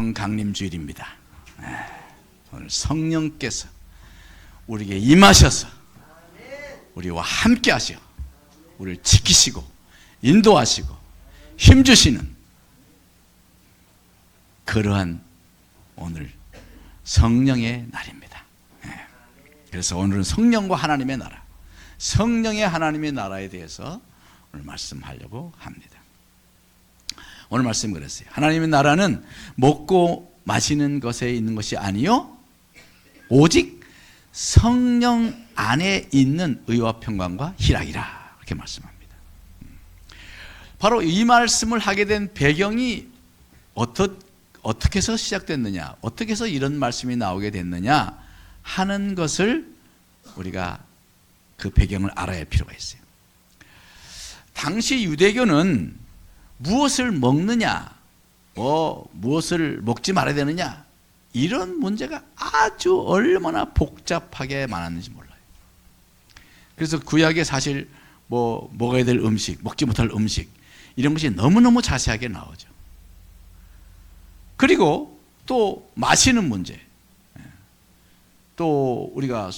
성령 강림 주일입니다. 오늘 성령께서 우리에게 임하셔서 우리와 함께 하시고 우리를 지키시고 인도하시고 힘주시는 그러한 오늘 성령의 날입니다. 그래서 오늘은 성령과 하나님의 나라, 성령의 하나님의 나라에 대해서 오늘 말씀하려고 합니다. 오늘 말씀 그랬어요. 하나님의 나라는 먹고 마시는 것에 있는 것이 아니요 오직 성령 안에 있는 의와 평강과 희락이라, 그렇게 말씀합니다. 바로 이 말씀을 하게 된 배경이 어떻게 해서 시작됐느냐, 어떻게 해서 이런 말씀이 나오게 됐느냐 하는 것을 우리가 그 배경을 알아야 할 필요가 있어요. 당시 유대교는 무엇을 먹느냐, 무엇을 먹지 말아야 되느냐, 이런 문제가 아주 얼마나 복잡하게 많았는지 몰라요. 그래서 구약에 사실 먹어야 될 음식, 먹지 못할 음식, 이런 것이 너무너무 자세하게 나오죠. 그리고 또 마시는 문제, 또 우리가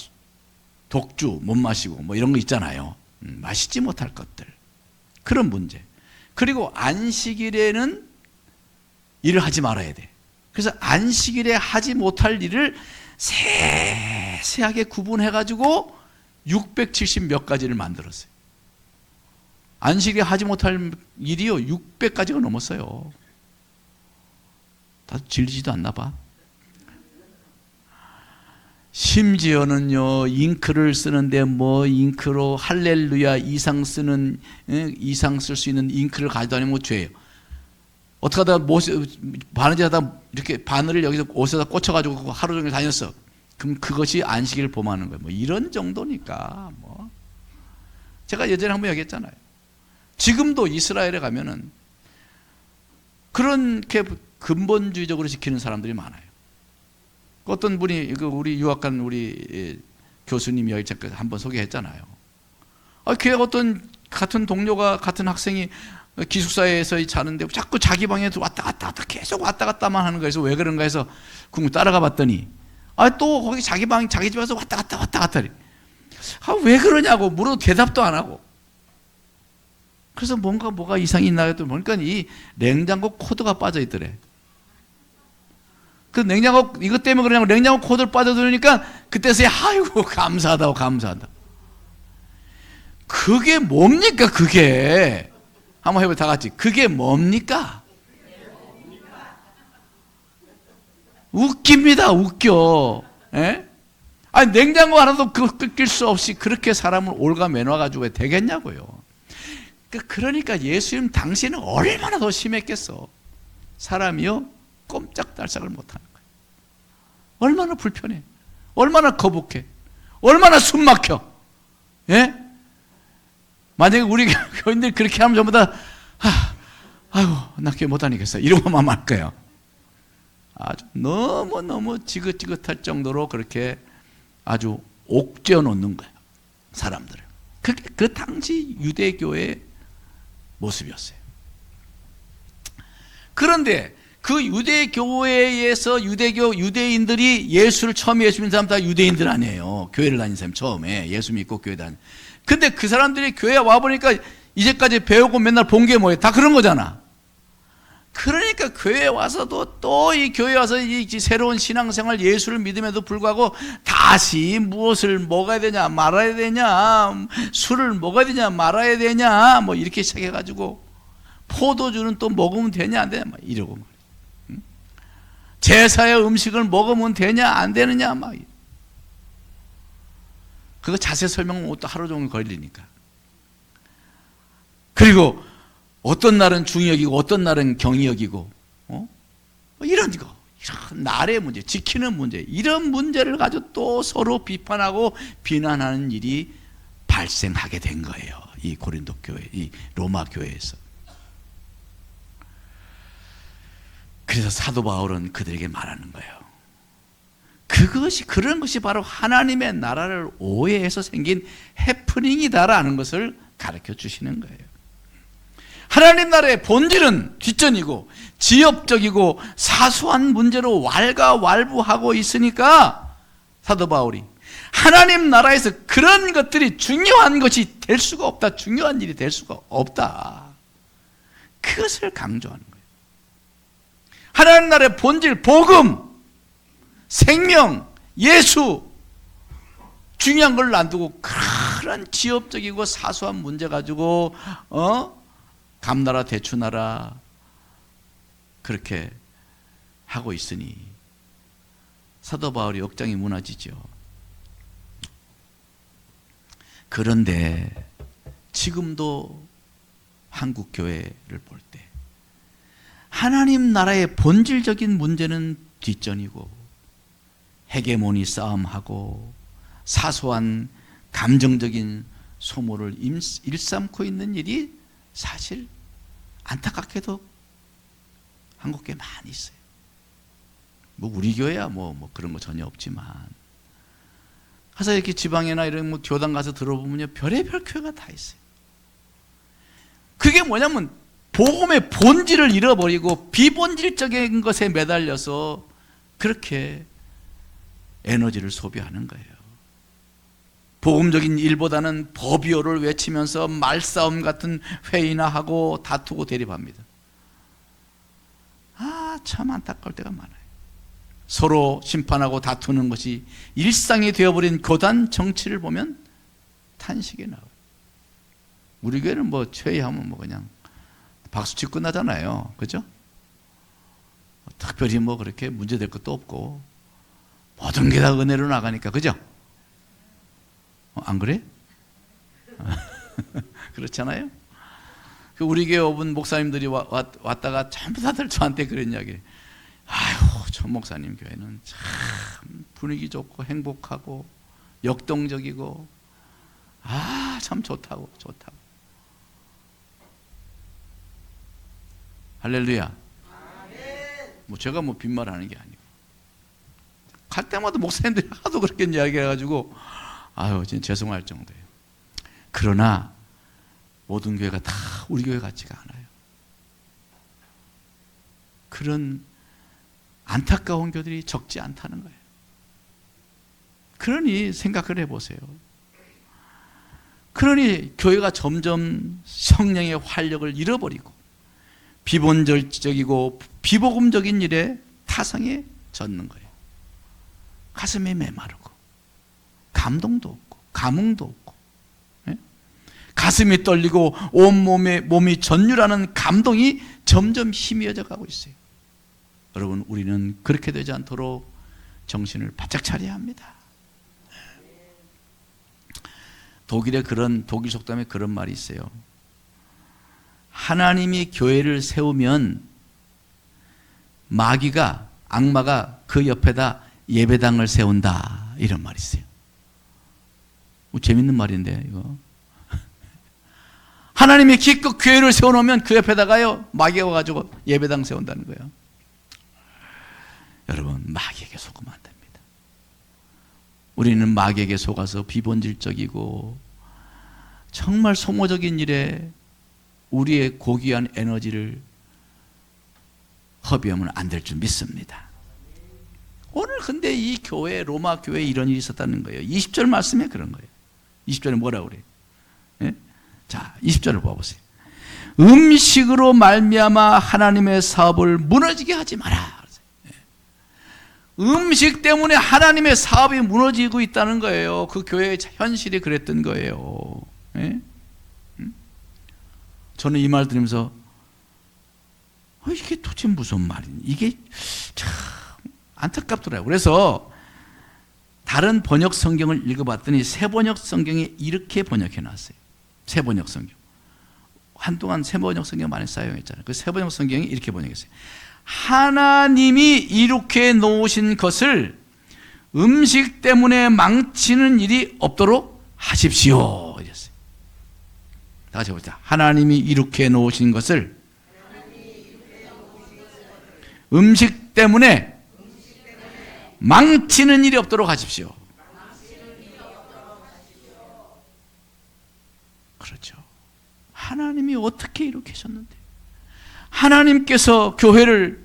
독주 못 마시고 이런 거 있잖아요. 마시지 못할 것들, 그런 문제. 그리고 안식일에는 일을 하지 말아야 돼. 그래서 안식일에 하지 못할 일을 세세하게 구분해가지고 670 몇 가지를 만들었어요. 안식일에 하지 못할 일이요 600가지가 넘었어요. 다 질리지도 않나 봐. 심지어는요, 잉크를 쓰는데 잉크로 할렐루야 이상 쓸 수 있는 잉크를 가지고 다니면 죄예요. 어떻게 하다 바느질 하다 이렇게 바늘을 여기서 옷에다 꽂혀가지고 하루 종일 다녔어. 그럼 그것이 안식일을 범하는 거예요. 이런 정도니까. 제가 예전에 한번 얘기했잖아요. 지금도 이스라엘에 가면은 그렇게 근본주의적으로 지키는 사람들이 많아요. 어떤 분이 우리 유학간 우리 교수님 여기 한번 소개했잖아요. 걔 같은 동료가, 같은 학생이 기숙사에서 자는데 자꾸 자기 방에 왔다 갔다 계속 왔다 갔다만 하는 거에서 왜 그런가 해서 따라가 봤더니 또 거기 자기 집에서 왔다 갔다 왜 그러냐고 물어도 대답도 안 하고. 그래서 뭐가 이상이 있나 했더니 보니까 이 냉장고 코드가 빠져 있더래. 그 냉장고 이것 때문에 그러냐고 냉장고 코드를 빠져들으니까 그때서야 아이고 감사하다고. 그게 뭡니까? 그게 한번 해보자 다 같이. 그게 뭡니까? 웃깁니다. 웃겨. 예? 아니 냉장고 하나도 끓일 수 없이 그렇게 사람을 올가매놔가지고 왜 되겠냐고요. 그러니까 예수님 당시에는 얼마나 더 심했겠어. 사람이요 꼼짝달싹을 못하는 거예요. 얼마나 불편해, 얼마나 거북해, 얼마나 숨막혀. 예? 만약에 우리 교인들이 그렇게 하면 전부 다 아이고 나 교회 못 다니겠어 이러고만 말 거예요. 아주 너무너무 지긋지긋할 정도로 그렇게 아주 옥죄어 놓는 거예요, 사람들을. 그게 그 당시 유대교의 모습이었어요. 그런데 그 유대교회에서 유대인들이 예수를 처음 예수 믿는 사람 다 유대인들 아니에요. 교회를 다닌 사람 처음에 예수 믿고 교회 다닌. 근데 그 사람들이 교회에 와보니까 이제까지 배우고 맨날 본 게 뭐예요? 다 그런 거잖아. 그러니까 교회에 와서도 또 이 교회에 와서 이 새로운 신앙생활 예수를 믿음에도 불구하고 다시 무엇을 먹어야 되냐 말아야 되냐, 술을 먹어야 되냐 말아야 되냐 이렇게 시작해가지고 포도주는 또 먹으면 되냐 안 되냐 이러고 말이야. 제사의 음식을 먹으면 되냐 안 되느냐 그거 자세 설명은 또 하루 종일 걸리니까. 그리고 어떤 날은 중히 여기고 어떤 날은 경히 여기고 이런 날의 문제, 지키는 문제, 이런 문제를 가지고 또 서로 비판하고 비난하는 일이 발생하게 된 거예요. 이 고린도 교회, 이 로마 교회에서. 그래서 사도 바울은 그들에게 말하는 거예요. 그런 것이 바로 하나님의 나라를 오해해서 생긴 해프닝이다라는 것을 가르쳐 주시는 거예요. 하나님 나라의 본질은 뒷전이고 지엽적이고 사소한 문제로 왈가왈부하고 있으니까 사도 바울이 하나님 나라에서 그런 것들이 중요한 것이 될 수가 없다. 중요한 일이 될 수가 없다. 그것을 강조하는 거예요. 하나님 나라의 본질, 복음, 생명, 예수, 중요한 걸 안 두고 그런 지엽적이고 사소한 문제 가지고 감나라 대추나라 그렇게 하고 있으니 사도 바울의 억장이 무너지죠. 그런데 지금도 한국 교회를 볼 때 하나님 나라의 본질적인 문제는 뒷전이고 헤게모니 싸움하고 사소한 감정적인 소모를 일삼고 있는 일이 사실 안타깝게도 한국 교회 많이 있어요. 뭐 우리 교회야 뭐 그런 거 전혀 없지만 가서 이렇게 지방이나 이런 교당 가서 들어보면요 별의별 교회가 다 있어요. 그게 뭐냐면 복음의 본질을 잃어버리고 비본질적인 것에 매달려서 그렇게 에너지를 소비하는 거예요. 복음적인 일보다는 법이어를 외치면서 말싸움 같은 회의나 하고 다투고 대립합니다. 참 안타까울 때가 많아요. 서로 심판하고 다투는 것이 일상이 되어버린 교단 정치를 보면 탄식이 나와요. 우리 교회는 뭐 회의하면 뭐 그냥 박수치고 끝나잖아요. 그죠? 특별히 뭐 그렇게 문제될 것도 없고 모든 게 다 은혜로 나가니까. 그죠? 안 그래? 그렇잖아요? 우리 교회 오분 목사님들이 왔다가 전부 다들 저한테 그런 이야기. 아유, 전 목사님 교회는 참 분위기 좋고 행복하고 역동적이고 참 좋다고. 할렐루야. 뭐 제가 뭐 빈말하는 게 아니고 갈 때마다 목사님들이 하도 그렇게 이야기해가지고 진짜 죄송할 정도예요. 그러나 모든 교회가 다 우리 교회 같지가 않아요. 그런 안타까운 교들이 적지 않다는 거예요. 그러니 생각을 해보세요. 그러니 교회가 점점 성령의 활력을 잃어버리고 비본질적이고 비복음적인 일에 타성에 젖는 거예요. 가슴이 메마르고 감동도 없고 감흥도 없고 가슴이 떨리고 몸이 전율하는 감동이 점점 희미해져 가고 있어요. 여러분, 우리는 그렇게 되지 않도록 정신을 바짝 차려야 합니다. 독일 속담에 그런 말이 있어요. 하나님이 교회를 세우면 악마가 그 옆에다 예배당을 세운다, 이런 말이 있어요. 재밌는 말인데 이거. 하나님이 기껏 교회를 세워놓으면 그 옆에다가요 마귀가 와가지고 예배당 세운다는 거예요. 여러분, 마귀에게 속으면 안 됩니다. 우리는 마귀에게 속아서 비본질적이고 정말 소모적인 일에 우리의 고귀한 에너지를 허비하면 안 될 줄 믿습니다. 오늘 근데 이 교회, 로마 교회에 이런 일이 있었다는 거예요. 20절 말씀에 그런 거예요. 20절에 뭐라고 그래요? 예? 자, 20절을 봐보세요. 음식으로 말미암아 하나님의 사업을 무너지게 하지 마라. 음식 때문에 하나님의 사업이 무너지고 있다는 거예요. 그 교회의 현실이 그랬던 거예요. 예? 저는 이 말 들으면서 이게 도대체 무슨 말이니? 이게 참 안타깝더라고요. 그래서 다른 번역 성경을 읽어봤더니 새 번역 성경이 이렇게 번역해 놨어요. 새 번역 성경. 한동안 새 번역 성경 많이 사용했잖아요. 그 새 번역 성경이 이렇게 번역했어요. 하나님이 이렇게 놓으신 것을 음식 때문에 망치는 일이 없도록 하십시오. 이랬어요. 다 같이 해보자. 하나님이 이렇게 놓으신 것을 음식 때문에 망치는 일이 없도록 하십시오. 그렇죠. 하나님이 어떻게 이렇게 하셨는데, 하나님께서 교회를,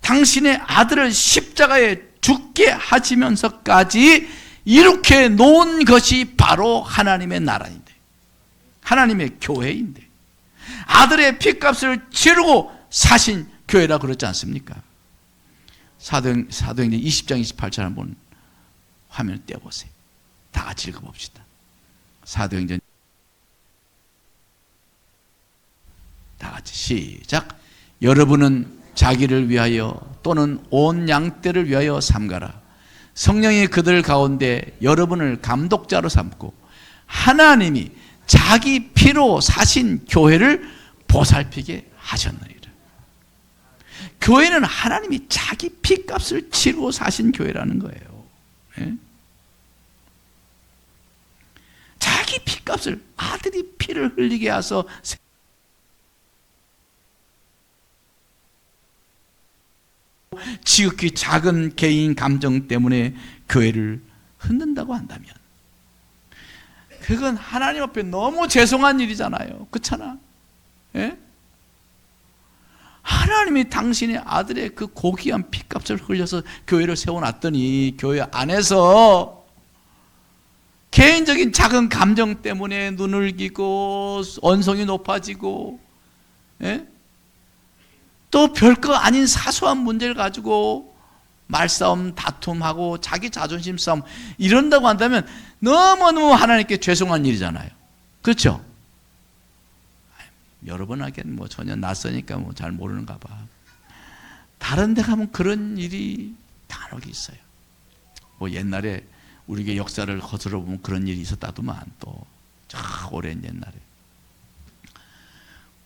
당신의 아들을 십자가에 죽게 하시면서까지 이렇게 놓은 것이 바로 하나님의 나라인데, 하나님의 교회인데, 아들의 피값을 치르고 사신 교회라 그러지 않습니까? 사도행전 20장 28절 한번 화면을 떼어보세요. 다 같이 읽어봅시다. 사도행전, 다 같이 시작. 여러분은 자기를 위하여 또는 온 양떼를 위하여 삼가라. 성령이 그들 가운데 여러분을 감독자로 삼고 하나님이 자기 피로 사신 교회를 보살피게 하셨느니라. 교회는 하나님이 자기 피값을 치르고 사신 교회라는 거예요. 예? 자기 피값을, 아들이 피를 흘리게 해서 지극히 작은 개인 감정 때문에 교회를 흔든다고 한다면 그건 하나님 앞에 너무 죄송한 일이잖아요. 그렇잖아. 예? 하나님이 당신의 아들의 그 고귀한 피값을 흘려서 교회를 세워놨더니 교회 안에서 개인적인 작은 감정 때문에 눈을 기고 언성이 높아지고, 예? 또 별거 아닌 사소한 문제를 가지고 말싸움, 다툼하고 자기 자존심 싸움 이런다고 한다면 너무너무 하나님께 죄송한 일이잖아요. 그렇죠? 여러분에게는 뭐 전혀 낯서니까 뭐 잘 모르는가 봐. 다른 데 가면 그런 일이 간혹 있어요. 뭐 옛날에 우리의 역사를 거슬러 보면 그런 일이 있었다더만, 또 저 오랜 옛날에.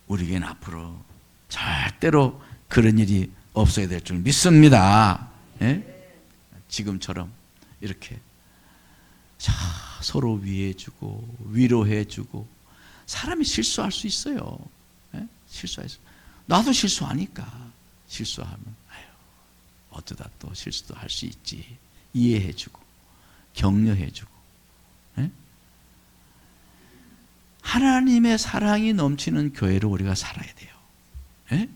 우리에겐 앞으로 절대로 그런 일이 없어야 될 줄 믿습니다. 예? 지금처럼 이렇게 서로 위해주고 위로해주고. 사람이 실수할 수 있어요. 예? 실수해서 나도 실수하니까. 실수하면 아유, 어쩌다 또 실수도 할 수 있지. 이해해주고 격려해주고. 예? 하나님의 사랑이 넘치는 교회로 우리가 살아야 돼요. 예?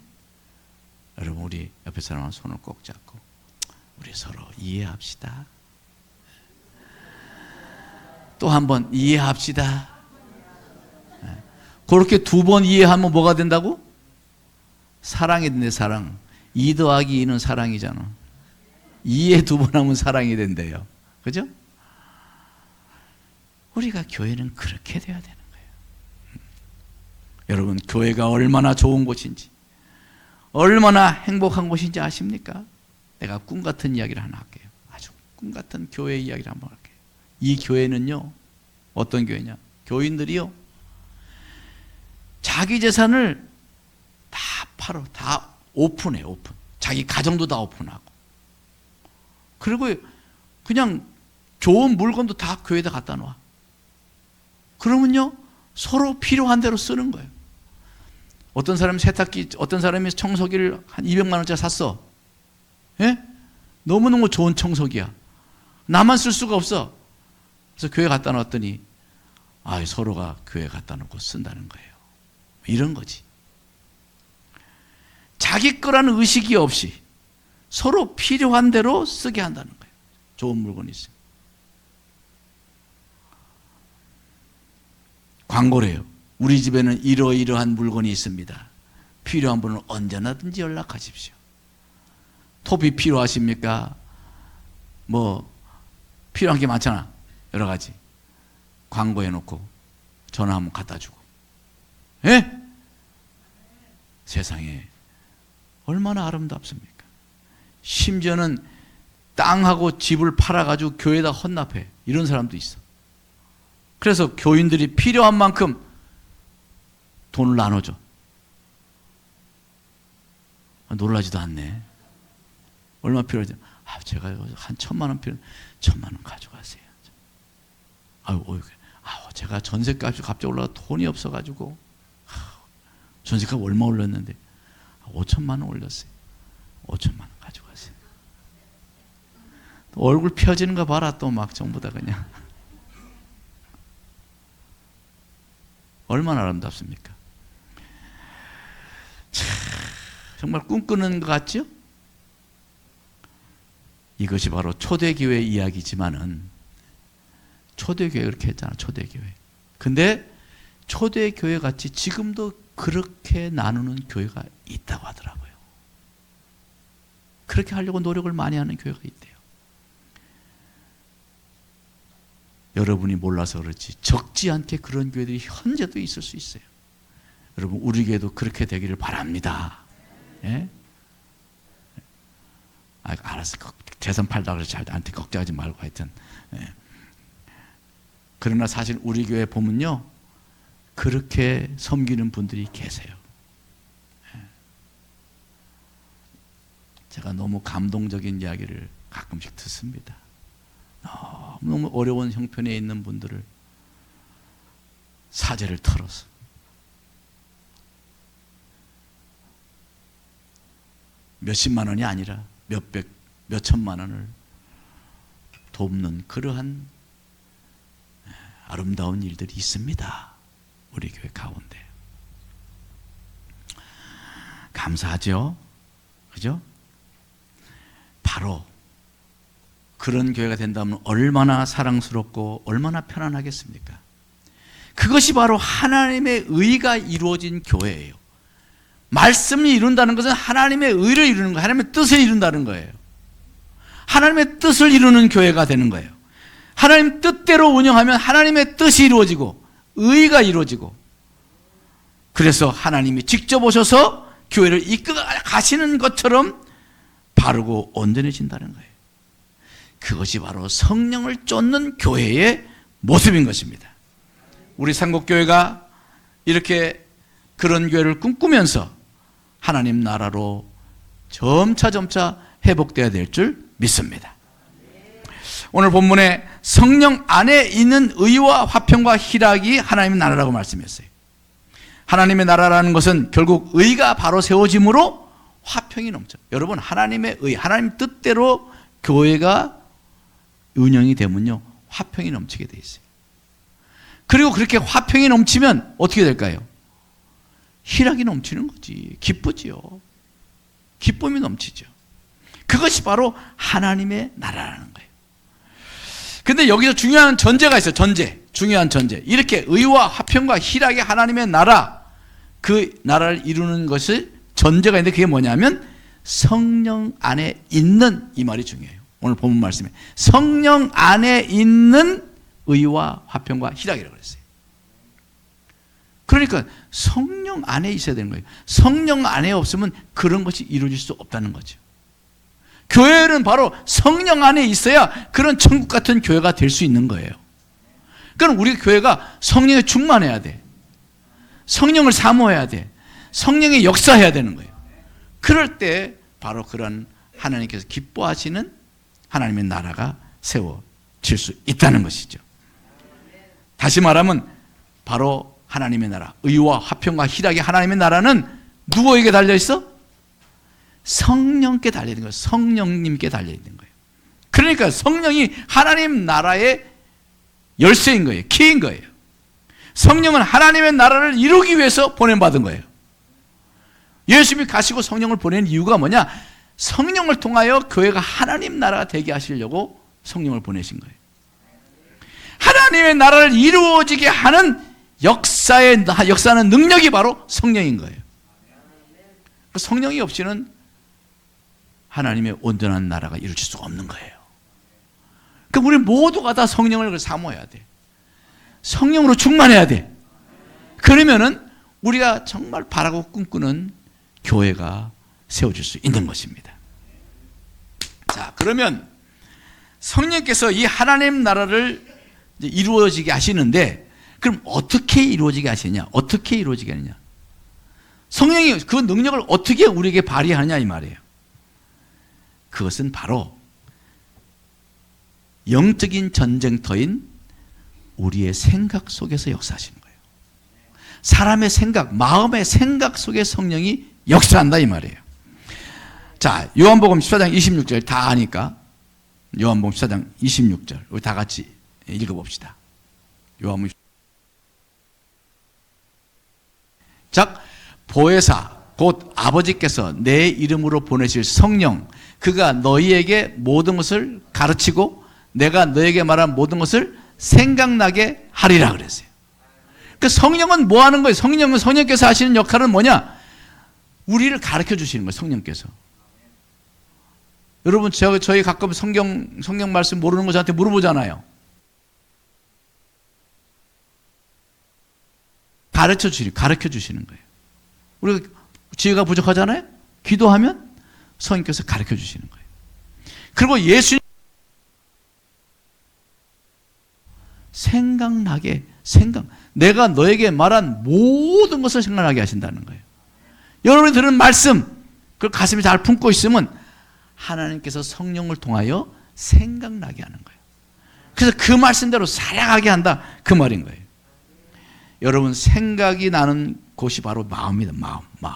여러분, 우리 옆에 사람과 손을 꼭 잡고 우리 서로 이해합시다. 또 한 번 이해합시다. 그렇게 두 번 이해하면 뭐가 된다고? 사랑이 된대. 사랑. 2 더하기 2는 사랑이잖아. 이해 두 번 하면 사랑이 된대요. 그죠? 우리가 교회는 그렇게 돼야 되는 거예요. 여러분, 교회가 얼마나 좋은 곳인지, 얼마나 행복한 곳인지 아십니까? 내가 꿈 같은 이야기를 하나 할게요. 아주 꿈 같은 교회 이야기를 한번 할게요. 이 교회는요, 어떤 교회냐? 교인들이요, 자기 재산을 다 팔어. 다 오픈해. 오픈. 자기 가정도 다 오픈하고. 그리고 그냥 좋은 물건도 다 교회에다 갖다 놔. 그러면요, 서로 필요한 대로 쓰는 거예요. 어떤 사람이 세탁기, 어떤 사람이 청소기를 한 200만 원짜리 샀어. 예? 너무너무 좋은 청소기야. 나만 쓸 수가 없어. 그래서 교회 갖다 놨더니 서로가 교회 갖다 놓고 쓴다는 거예요. 이런 거지. 자기 거라는 의식이 없이 서로 필요한 대로 쓰게 한다는 거예요. 좋은 물건이 있어요. 광고래요. 우리 집에는 이러이러한 물건이 있습니다. 필요한 분은 언제나든지 연락하십시오. 톱이 필요하십니까? 뭐 필요한 게 많잖아. 여러 가지. 광고해놓고 전화 한번 갖다 주고. 예? 세상에 얼마나 아름답습니까? 심지어는 땅하고 집을 팔아가지고 교회에다 헌납해. 이런 사람도 있어. 그래서 교인들이 필요한 만큼 돈을 나눠줘. 놀라지도 않네. 얼마 필요하지? 제가 한 1,000만 원 필요. 1,000만 원 가져가세요. 제가 전세값이 갑자기 올라가 돈이 없어가지고 전세값 얼마 올렸는데 5천만 원 올렸어요. 5천만 원 가져가세요. 얼굴 펴지는 거 봐라. 또 막 전부 다 그냥. 얼마나 아름답습니까? 정말 꿈꾸는 것 같죠? 이것이 바로 초대교회 이야기지만은, 초대교회 그렇게 했잖아, 초대교회. 근데 초대교회 같이 지금도 그렇게 나누는 교회가 있다고 하더라고요. 그렇게 하려고 노력을 많이 하는 교회가 있대요. 여러분이 몰라서 그렇지 적지 않게 그런 교회들이 현재도 있을 수 있어요. 여러분, 우리 교회도 그렇게 되기를 바랍니다. 예? 알았어. 재산 팔다고 해서 나한테 걱정하지 말고 하여튼. 예. 그러나 사실 우리 교회 보면요, 그렇게 섬기는 분들이 계세요. 예. 제가 너무 감동적인 이야기를 가끔씩 듣습니다. 너무 어려운 형편에 있는 분들을 사제를 털어서 몇십만 원이 아니라 몇백, 몇천만 원을 돕는 그러한 아름다운 일들이 있습니다. 우리 교회 가운데. 감사하죠? 그죠? 바로 그런 교회가 된다면 얼마나 사랑스럽고 얼마나 편안하겠습니까? 그것이 바로 하나님의 의가 이루어진 교회예요. 말씀이 이룬다는 것은 하나님의 의를 이루는 거예요. 하나님의 뜻을 이룬다는 거예요. 하나님의 뜻을 이루는 교회가 되는 거예요. 하나님 뜻대로 운영하면 하나님의 뜻이 이루어지고 의가 이루어지고, 그래서 하나님이 직접 오셔서 교회를 이끌어 가시는 것처럼 바르고 온전해진다는 거예요. 그것이 바로 성령을 쫓는 교회의 모습인 것입니다. 우리 삼국교회가 이렇게 그런 교회를 꿈꾸면서 하나님 나라로 점차 회복되어야 될 줄 믿습니다. 오늘 본문에 성령 안에 있는 의와 화평과 희락이 하나님의 나라라고 말씀했어요. 하나님의 나라라는 것은 결국 의가 바로 세워짐으로 화평이 넘쳐. 여러분, 하나님의 의, 하나님 뜻대로 교회가 운영이 되면요, 화평이 넘치게 돼 있어요. 그리고 그렇게 화평이 넘치면 어떻게 될까요? 희락이 넘치는 거지. 기쁘지요. 기쁨이 넘치죠. 그것이 바로 하나님의 나라라는 거예요. 근데 여기서 중요한 전제가 있어요. 중요한 전제. 이렇게 의와 화평과 희락이 하나님의 나라, 그 나라를 이루는 것을 전제가 있는데, 그게 뭐냐면 성령 안에 있는, 이 말이 중요해요. 오늘 본문 말씀에 성령 안에 있는 의와 화평과 희락이라고 그랬어요. 그러니까 성령 안에 있어야 되는 거예요. 성령 안에 없으면 그런 것이 이루어질 수 없다는 거죠. 교회는 바로 성령 안에 있어야 그런 천국 같은 교회가 될 수 있는 거예요. 그럼 우리 교회가 성령에 충만해야 돼. 성령을 사모해야 돼. 성령의 역사해야 되는 거예요. 그럴 때 바로 그런 하나님께서 기뻐하시는 하나님의 나라가 세워질 수 있다는 것이죠. 다시 말하면 바로 하나님의 나라, 의와 화평과 희락의 하나님의 나라는 누구에게 달려있어? 성령께 달려있는 거예요. 성령님께 달려있는 거예요. 그러니까 성령이 하나님 나라의 열쇠인 거예요. 키인 거예요. 성령은 하나님의 나라를 이루기 위해서 보낸받은 거예요. 예수님이 가시고 성령을 보낸 이유가 뭐냐? 성령을 통하여 교회가 하나님 나라가 되게 하시려고 성령을 보내신 거예요. 하나님의 나라를 이루어지게 하는 역사는 능력이 바로 성령인 거예요. 성령이 없이는 하나님의 온전한 나라가 이루어질 수가 없는 거예요. 그러니까 우리 모두가 다 성령을 사모해야 돼. 성령으로 충만해야 돼. 그러면은 우리가 정말 바라고 꿈꾸는 교회가 세워질 수 있는 것입니다. 자, 그러면 성령께서 이 하나님 나라를 이루어지게 하시는데, 그럼 어떻게 이루어지게 하시냐? 어떻게 이루어지게 하느냐? 성령이 그 능력을 어떻게 우리에게 발휘하느냐 이 말이에요. 그것은 바로 영적인 전쟁터인 우리의 생각 속에서 역사하시는 거예요. 사람의 생각, 마음의 생각 속에 성령이 역사한다 이 말이에요. 자, 요한복음 14장 26절 다 아니까 요한복음 14장 26절 우리 다 같이 읽어봅시다. 요한복음. 자, 보혜사 곧 아버지께서 내 이름으로 보내실 성령, 그가 너희에게 모든 것을 가르치고 내가 너에게 말한 모든 것을 생각나게 하리라 그랬어요. 그 성령은 뭐 하는 거예요? 성령께서 하시는 역할은 뭐냐? 우리를 가르쳐 주시는 거예요. 성령께서. 여러분, 저희 가끔 성경 말씀 모르는 거 저한테 물어보잖아요. 가르쳐 주시는 거예요. 우리가 지혜가 부족하잖아요. 기도하면 성령께서 가르쳐 주시는 거예요. 그리고 예수님 내가 너에게 말한 모든 것을 생각나게 하신다는 거예요. 여러분이 들은 말씀, 그걸 가슴에 잘 품고 있으면 하나님께서 성령을 통하여 생각나게 하는 거예요. 그래서 그 말씀대로 살아가게 한다, 그 말인 거예요. 여러분, 생각이 나는 곳이 바로 마음입니다. 마음.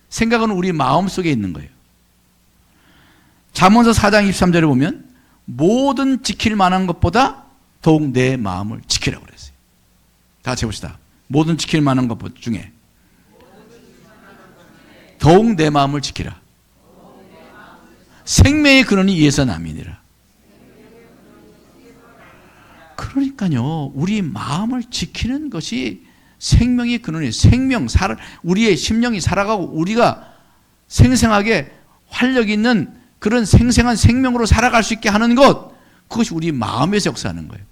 생각은 우리 마음 속에 있는 거예요. 잠언서 4장 23절에 보면 모든 지킬 만한 것보다 더욱 내 마음을 지키라고 그랬어요. 다 같이 해봅시다. 모든 지킬 만한 것 중에 더욱 내 마음을 지키라. 생명의 근원이 이에서 남이니라. 그러니까요, 우리 마음을 지키는 것이 생명의 근원이에요. 우리의 심령이 살아가고 우리가 생생하게 활력 있는 그런 생생한 생명으로 살아갈 수 있게 하는 것, 그것이 우리 마음에서 역사하는 거예요.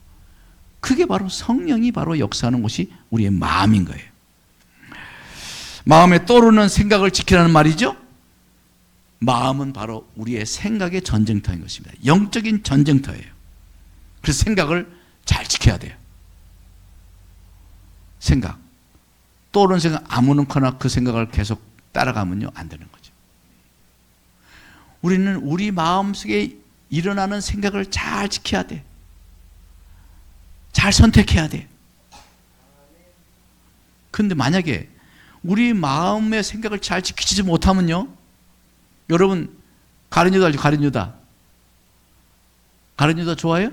그게 바로 성령이 바로 역사하는 것이 우리의 마음인 거예요. 마음에 떠오르는 생각을 지키라는 말이죠. 마음은 바로 우리의 생각의 전쟁터인 것입니다. 영적인 전쟁터예요. 그래서 생각을 잘 지켜야 돼요. 떠오르는 생각 아무렇거나 그 생각을 계속 따라가면요, 안 되는 거죠. 우리는 우리 마음속에 일어나는 생각을 잘 지켜야 돼. 잘 선택해야 돼. 근데 만약에 우리 마음의 생각을 잘 지키지 못하면요, 여러분, 가룟유다 알죠? 가룟유다 좋아해요?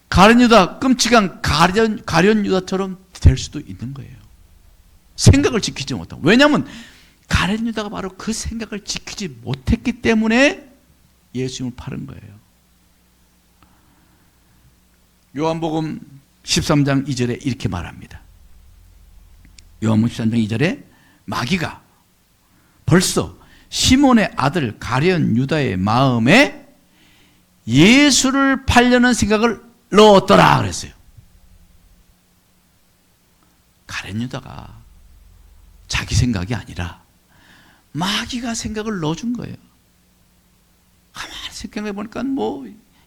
가룟유다, 끔찍한 가룟유다처럼 될 수도 있는 거예요. 생각을 지키지 못하고. 왜냐하면 가룟유다가 바로 그 생각을 지키지 못했기 때문에 예수님을 팔은 거예요. 요한복음 13장 2절에 이렇게 말합니다. 요한복음 13장 2절에 마귀가 벌써 시몬의 아들 가룟유다의 마음에 예수를 팔려는 생각을 넣었더라 그랬어요. 가룟유다가 자기 생각이 아니라 마귀가 생각을 넣어준 거예요. 가만히 생각해 보니까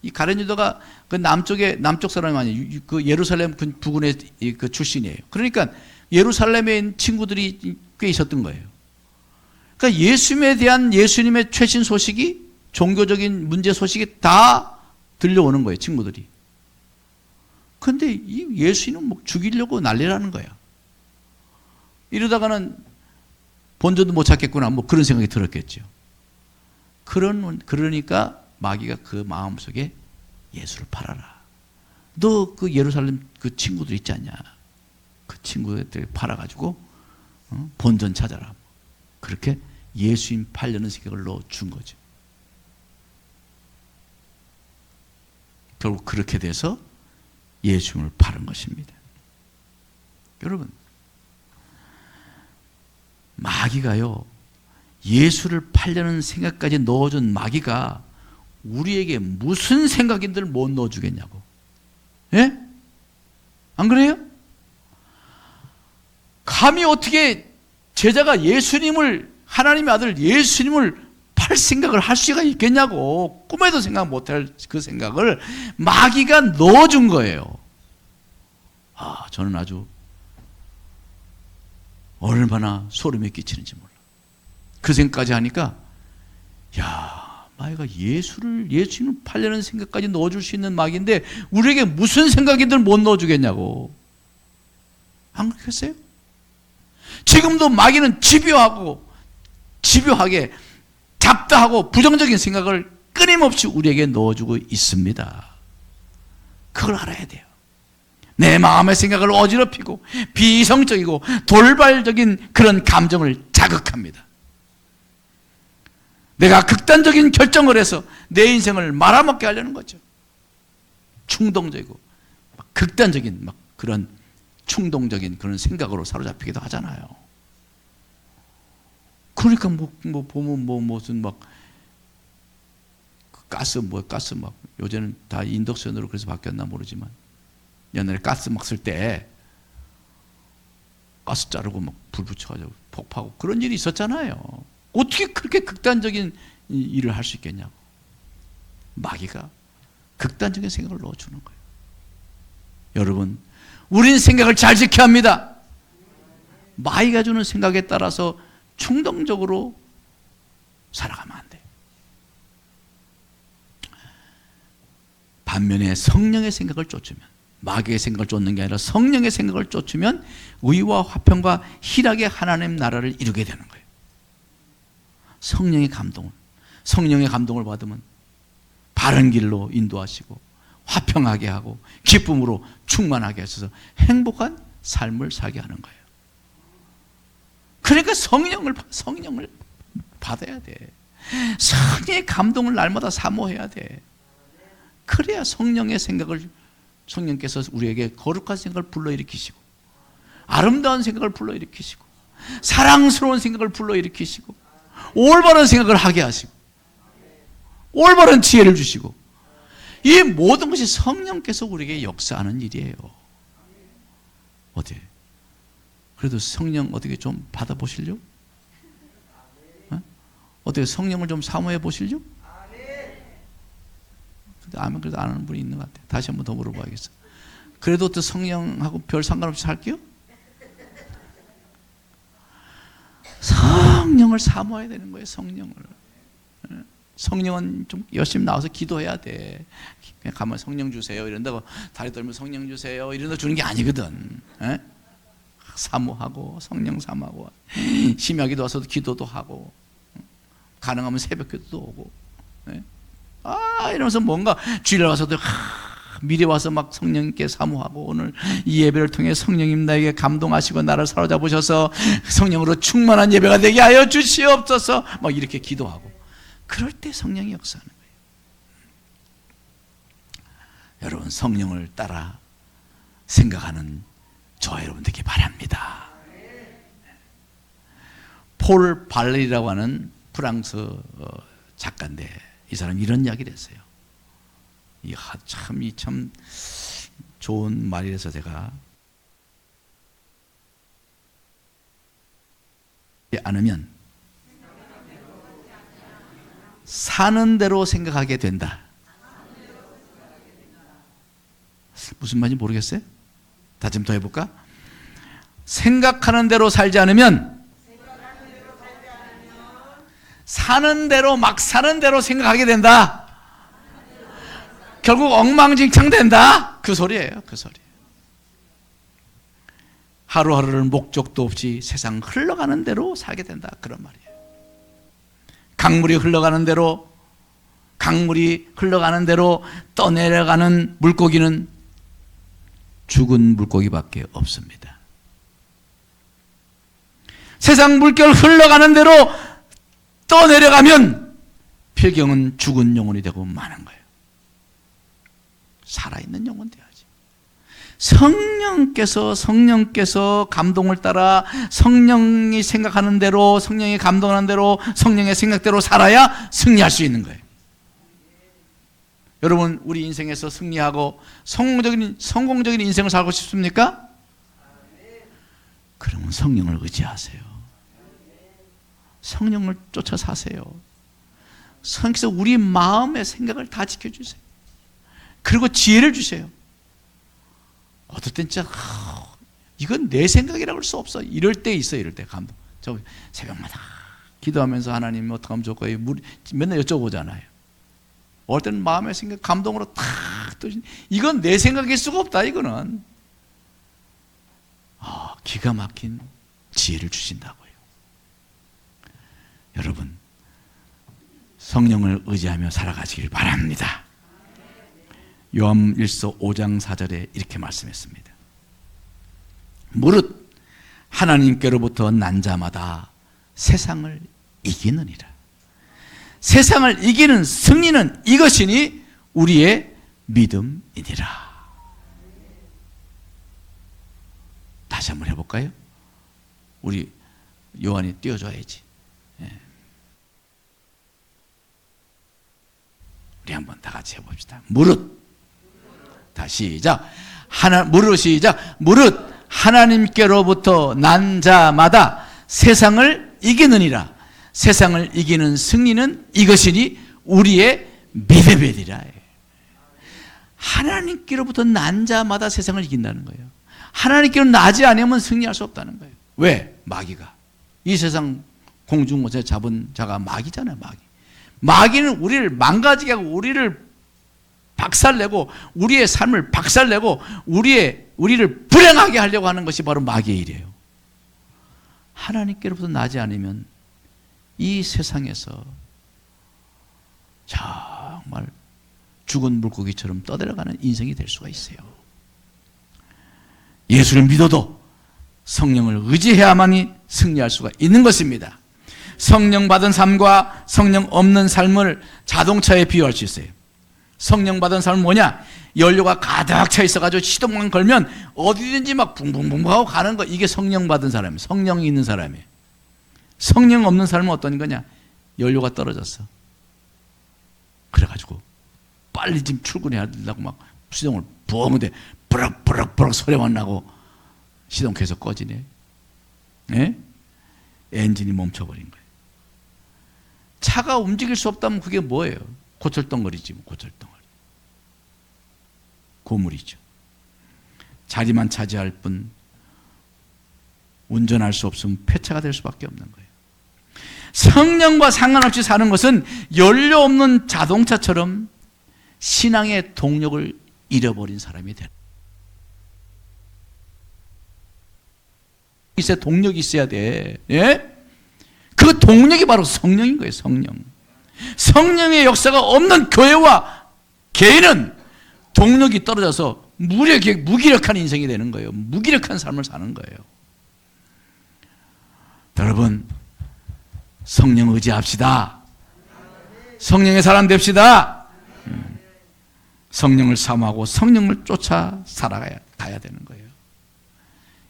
이 가룟유다가 그 남쪽 사람이 아니에요. 그 예루살렘 부근의 그 출신이에요. 그러니까 예루살렘에 있는 친구들이 꽤 있었던 거예요. 그러니까 예수님에 대한 예수님의 최신 소식이, 종교적인 문제 소식이 다 들려오는 거예요, 친구들이. 그런데 이 예수님은 죽이려고 난리라는 거야. 이러다가는 본전도 못 찾겠구나, 그런 생각이 들었겠죠. 그러니까 마귀가 그 마음속에 예수를 팔아라. 너 그 예루살렘 그 친구들 있지 않냐? 그 친구들 팔아가지고 본전 찾아라. 그렇게 예수님 팔려는 생각을 넣어준 거죠. 결국 그렇게 돼서 예수님을 팔은 것입니다. 여러분, 마귀가요, 예수를 팔려는 생각까지 넣어준 마귀가 우리에게 무슨 생각인들 못 넣어주겠냐고. 예? 안 그래요? 감히 어떻게 제자가 하나님의 아들 예수님을 팔 생각을 할 수가 있겠냐고. 꿈에도 생각 못할 그 생각을 마귀가 넣어준 거예요. 저는 아주 얼마나 소름이 끼치는지 몰라. 그 생각까지 하니까, 마귀가 예수님을 팔려는 생각까지 넣어줄 수 있는 마귀인데 우리에게 무슨 생각이들 못 넣어주겠냐고. 안 그렇겠어요? 지금도 마귀는 집요하게 잡다하고 부정적인 생각을 끊임없이 우리에게 넣어주고 있습니다. 그걸 알아야 돼요. 내 마음의 생각을 어지럽히고 비이성적이고 돌발적인 그런 감정을 자극합니다. 내가 극단적인 결정을 해서 내 인생을 말아먹게 하려는 거죠. 충동적이고 극단적인 그런 충동적인 그런 생각으로 사로잡히기도 하잖아요. 그러니까 보면 무슨 가스 요새는 다 인덕션으로 그래서 바뀌었나 모르지만 옛날에 가스 쓸 때 가스 자르고 불 붙여가지고 폭파하고 그런 일이 있었잖아요. 어떻게 그렇게 극단적인 일을 할 수 있겠냐고. 마귀가 극단적인 생각을 넣어주는 거예요. 여러분, 우린 생각을 잘 지켜야 합니다. 마귀가 주는 생각에 따라서 충동적으로 살아가면 안 돼요. 반면에 성령의 생각을 쫓으면, 마귀의 생각을 쫓는 게 아니라 성령의 생각을 쫓으면 의와 화평과 희락의 하나님 나라를 이루게 되는 거예요. 성령의 감동을 받으면 바른 길로 인도하시고 화평하게 하고 기쁨으로 충만하게 하셔서 행복한 삶을 살게 하는 거예요. 그러니까 성령을 받아야 돼. 성령의 감동을 날마다 사모해야 돼. 그래야 성령께서 우리에게 거룩한 생각을 불러일으키시고 아름다운 생각을 불러일으키시고 사랑스러운 생각을 불러일으키시고 올바른 생각을 하게 하시고 올바른 지혜를 주시고, 이 모든 것이 성령께서 우리에게 역사하는 일이에요. 어때? 그래도 성령 어떻게 좀 받아보실려? 어떻게 성령을 좀 사모해 보실려? 아멘. 그래도 안 하는 분이 있는 것 같아요. 다시 한번 더 물어봐야겠어. 그래도 또 성령하고 별 상관없이 살게요? 성령을 사모해야 되는 거예요. 성령은 좀 열심히 나와서 기도해야 돼. 그냥 가만 성령 주세요 이런다고 다리 떨면 성령 주세요 이런다고 주는 게 아니거든. 사모하고 성령 사모하고 심야기도 와서도 기도도 하고 가능하면 새벽기도도 오고 이러면서 뭔가 주일 와서도 미리 와서 막 성령께 사모하고 오늘 이 예배를 통해 성령님 나에게 감동하시고 나를 사로잡으셔서 성령으로 충만한 예배가 되게 하여 주시옵소서 막 이렇게 기도하고 그럴 때 성령이 역사하는 거예요. 여러분, 성령을 따라 생각하는 저 여러분 되기 바랍니다. 폴 발레리라고 하는 프랑스 작가인데 이 사람이 이런 이야기를 했어요. 참 좋은 말이라서 제가 않으면 사는 대로 생각하게 된다. 무슨 말인지 모르겠어요? 다시 좀 더 해볼까? 생각하는 대로 살지 않으면 사는 대로 막 사는 대로 생각하게 된다. 결국 엉망진창 된다. 그 소리예요. 그 소리. 하루하루를 목적도 없이 세상 흘러가는 대로 살게 된다. 그런 말이에요. 강물이 흘러가는 대로 떠내려가는 물고기는 죽은 물고기밖에 없습니다. 세상 물결 흘러가는 대로 떠내려가면 필경은 죽은 영혼이 되고 마는 거예요. 살아있는 영혼 돼야지. 성령께서 감동을 따라 성령이 생각하는 대로, 성령이 감동하는 대로, 성령의 생각대로 살아야 승리할 수 있는 거예요. 여러분, 우리 인생에서 승리하고 성공적인 인생을 살고 싶습니까? 그러면 성령을 의지하세요. 성령을 쫓아 사세요. 성령께서 우리 마음의 생각을 다 지켜주세요. 그리고 지혜를 주세요. 어떨 땐 진짜 이건 내 생각이라고 할 수 없어. 이럴 때 있어요. 이럴 때 감동. 저 새벽마다 기도하면서 하나님 어떻게 하면 좋을까요? 맨날 여쭤보잖아요. 어떨 때는 마음의 생각 감동으로 탁 이건 내 생각일 수가 없다. 이거는 기가 막힌 지혜를 주신다고요. 여러분, 성령을 의지하며 살아가시길 바랍니다. 요한일서 5장 4절에 이렇게 말씀했습니다. 무릇 하나님께로부터 난 자마다 세상을 이기느니라. 세상을 이기는 승리는 이것이니 우리의 믿음이니라. 다시 한번 해볼까요? 우리 요한이 띄워줘야지. 우리 한번 다 같이 해봅시다. 무릇. 다시 시작. 무릇 시작. 무릇 하나님께로부터 난 자마다 세상을 이기느니라. 세상을 이기는 승리는 이것이니 우리의 믿음이니라. 하나님께로부터 난 자마다 세상을 이긴다는 거예요. 하나님께로 나지 않으면 승리할 수 없다는 거예요. 왜? 마귀가. 이 세상 공중곳에 잡은 자가 마귀잖아요. 마귀는 우리를 망가지게 하고 우리를 박살내고 우리의 삶을 박살내고 우리를 불행하게 하려고 하는 것이 바로 마귀의 일이에요. 하나님께로부터 나지 않으면 이 세상에서 정말 죽은 물고기처럼 떠들어가는 인생이 될 수가 있어요. 예수를 믿어도 성령을 의지해야만이 승리할 수가 있는 것입니다. 성령 받은 삶과 성령 없는 삶을 자동차에 비유할 수 있어요. 성령 받은 삶은 뭐냐? 연료가 가득 차 있어가지고 시동만 걸면 어디든지 막 붕붕붕 하고 가는 거. 이게 성령 받은 사람이에요. 성령이 있는 사람이에요. 성령 없는 삶은 어떤 거냐? 연료가 떨어졌어. 그래가지고 빨리 지금 출근해야 된다고 막 시동을 부엉는데 버럭버럭 소리만 나고 시동 계속 꺼지네. 예? 엔진이 멈춰버린 거예요. 차가 움직일 수 없다면 그게 뭐예요? 고철덩어리지, 고철덩어리. 고물이죠. 자리만 차지할 뿐 운전할 수 없으면 폐차가 될 수밖에 없는 거예요. 성령과 상관없이 사는 것은 연료 없는 자동차처럼 신앙의 동력을 잃어버린 사람이 되는 거예요. 동력이 있어야 돼. 예? 그 동력이 바로 성령인 거예요. 성령의 역사가 없는 교회와 개인은 동력이 떨어져서 무기력한 인생이 되는 거예요. 무기력한 삶을 사는 거예요. 여러분, 성령 의지합시다. 성령의 사람 됩시다. 성령을 사모하고 성령을 쫓아 살아가야 되는 거예요.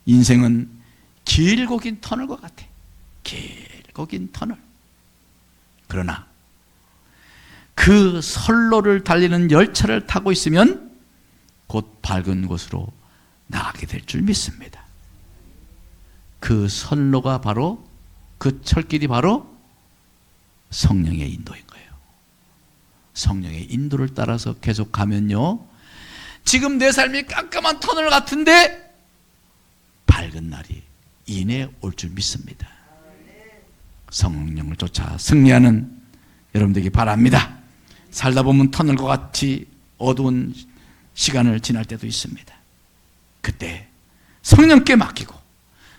인생은 길고 긴 터널과 같아. 길고 긴 터널. 그러나 그 선로를 달리는 열차를 타고 있으면 곧 밝은 곳으로 나가게 될 줄 믿습니다. 그 선로가 바로, 그 철길이 바로 성령의 인도인 거예요. 성령의 인도를 따라서 계속 가면요, 지금 내 삶이 깜깜한 터널 같은데 밝은 날이 이내 올 줄 믿습니다. 성령을 쫓아 승리하는 여러분 되기 바랍니다. 살다 보면 터널과 같이 어두운 시간을 지날 때도 있습니다. 그때 성령께 맡기고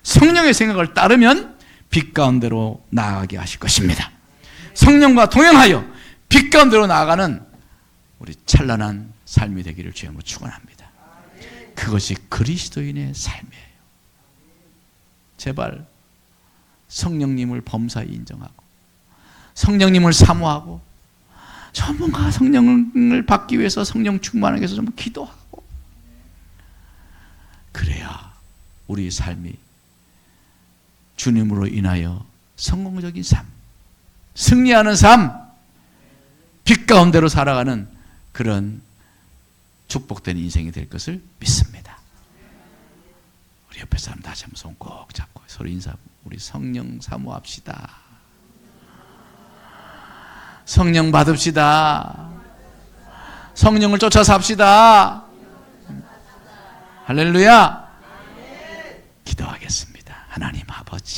성령의 생각을 따르면 빛 가운데로 나아가게 하실 것입니다. 성령과 동행하여 빛 가운데로 나아가는 우리 찬란한 삶이 되기를 주님으로 축원합니다. 그것이 그리스도인의 삶이에요. 제발 성령님을 범사에 인정하고 성령님을 사모하고 전문가 성령을 받기 위해서 성령 충만하기 위해서 좀 기도하고, 그래야 우리 삶이 주님으로 인하여 성공적인 삶, 승리하는 삶, 빛 가운데로 살아가는 그런 축복된 인생이 될 것을 믿습니다. 우리 옆에 사람 다시 한번 손 꼭 잡고 서로 인사하고 우리 성령 사모합시다. 성령 받읍시다. 성령을 쫓아 삽시다. 할렐루야. 기도하겠습니다. 하나님 아버지,